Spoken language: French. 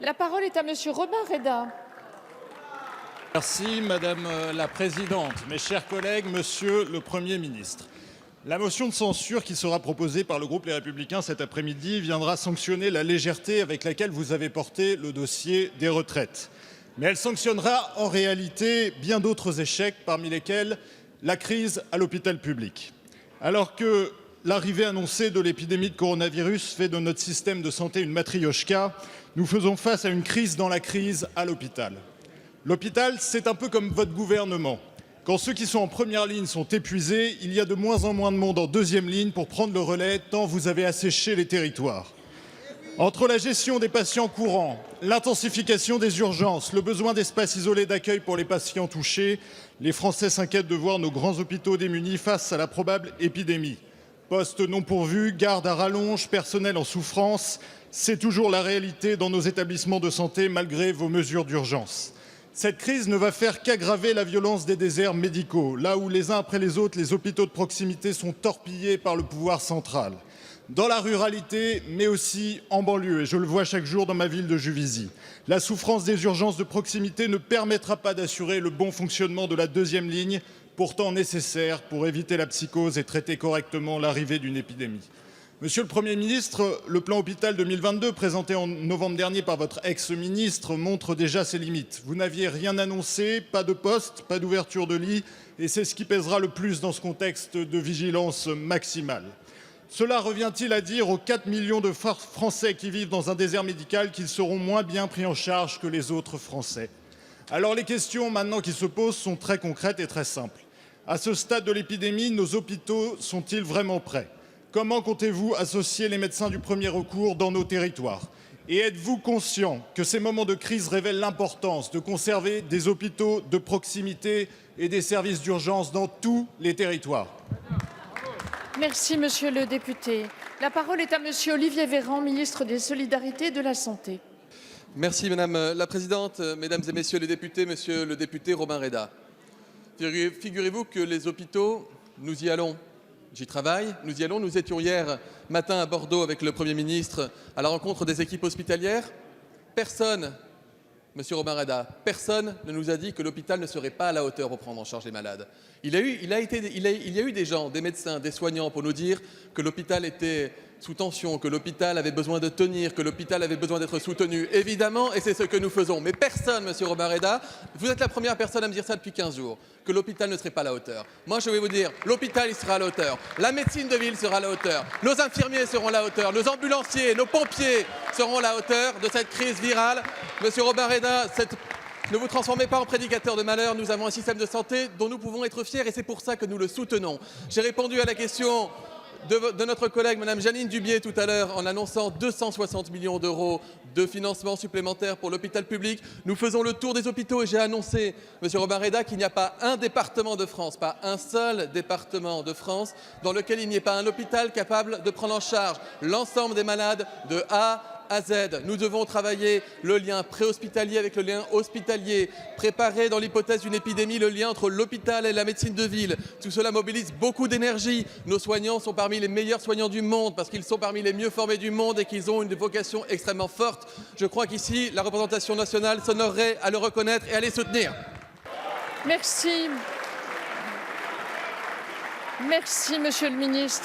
La parole est à Monsieur Robin Reda. Merci Madame la Présidente. Mes chers collègues, Monsieur le Premier ministre, la motion de censure qui sera proposée par le groupe Les Républicains cet après-midi viendra sanctionner la légèreté avec laquelle vous avez porté le dossier des retraites. Mais elle sanctionnera en réalité bien d'autres échecs, parmi lesquels la crise à l'hôpital public. Alors que l'arrivée annoncée de l'épidémie de coronavirus fait de notre système de santé une matriochka, nous faisons face à une crise dans la crise à l'hôpital. L'hôpital, c'est un peu comme votre gouvernement. Quand ceux qui sont en première ligne sont épuisés, il y a de moins en moins de monde en deuxième ligne pour prendre le relais, tant vous avez asséché les territoires. Entre la gestion des patients courants, l'intensification des urgences, le besoin d'espaces isolés d'accueil pour les patients touchés, les Français s'inquiètent de voir nos grands hôpitaux démunis face à la probable épidémie. Postes non pourvus, gardes à rallonge, personnel en souffrance, c'est toujours la réalité dans nos établissements de santé malgré vos mesures d'urgence. Cette crise ne va faire qu'aggraver la violence des déserts médicaux, là où les uns après les autres, les hôpitaux de proximité sont torpillés par le pouvoir central. Dans la ruralité, mais aussi en banlieue, et je le vois chaque jour dans ma ville de Juvisy. La souffrance des urgences de proximité ne permettra pas d'assurer le bon fonctionnement de la deuxième ligne, pourtant nécessaire pour éviter la psychose et traiter correctement l'arrivée d'une épidémie. Monsieur le Premier ministre, le plan Hôpital 2022, présenté en novembre dernier par votre ex-ministre, montre déjà ses limites. Vous n'aviez rien annoncé, pas de poste, pas d'ouverture de lit, et c'est ce qui pèsera le plus dans ce contexte de vigilance maximale. Cela revient-il à dire aux 4 millions de Français qui vivent dans un désert médical qu'ils seront moins bien pris en charge que les autres Français? Alors les questions maintenant qui se posent sont très concrètes et très simples. À ce stade de l'épidémie, nos hôpitaux sont-ils vraiment prêts? Comment comptez-vous associer les médecins du premier recours dans nos territoires? Et êtes-vous conscient que ces moments de crise révèlent l'importance de conserver des hôpitaux de proximité et des services d'urgence dans tous les territoires? Merci, Monsieur le député. La parole est à Monsieur Olivier Véran, ministre des Solidarités et de la Santé. Merci Madame la Présidente, Mesdames et Messieurs les députés, Monsieur le député Robin Reda. Figurez-vous que les hôpitaux, nous y allons. J'y travaille, nous y allons. Nous étions hier matin à Bordeaux avec le Premier ministre à la rencontre des équipes hospitalières. Personne, Monsieur Robin Reda, personne ne nous a dit que l'hôpital ne serait pas à la hauteur pour prendre en charge les malades. Il y a eu des gens, des médecins, des soignants pour nous dire que l'hôpital était sous tension, que l'hôpital avait besoin de tenir, que l'hôpital avait besoin d'être soutenu. Évidemment, et c'est ce que nous faisons. Mais personne, Monsieur Robin Reda, vous êtes la première personne à me dire ça depuis 15 jours, que l'hôpital ne serait pas à la hauteur. Moi, je vais vous dire, l'hôpital, il sera à la hauteur. La médecine de ville sera à la hauteur. Nos infirmiers seront à la hauteur. Nos ambulanciers, nos pompiers seront à la hauteur de cette crise virale. Monsieur Robin Reda, ne vous transformez pas en prédicateur de malheur. Nous avons un système de santé dont nous pouvons être fiers et c'est pour ça que nous le soutenons. J'ai répondu à la question de notre collègue Mme Jeanine Dubié tout à l'heure en annonçant 260 millions d'euros de financement supplémentaire pour l'hôpital public. Nous faisons le tour des hôpitaux et j'ai annoncé, Monsieur Robin Reda, qu'il n'y a pas un département de France, pas un seul département de France dans lequel il n'y ait pas un hôpital capable de prendre en charge l'ensemble des malades de A à Z. Nous devons travailler le lien préhospitalier avec le lien hospitalier, préparer dans l'hypothèse d'une épidémie le lien entre l'hôpital et la médecine de ville. Tout cela mobilise beaucoup d'énergie. Nos soignants sont parmi les meilleurs soignants du monde parce qu'ils sont parmi les mieux formés du monde et qu'ils ont une vocation extrêmement forte. Je crois qu'ici, la représentation nationale s'honorerait à le reconnaître et à les soutenir. Merci. Merci, Monsieur le ministre.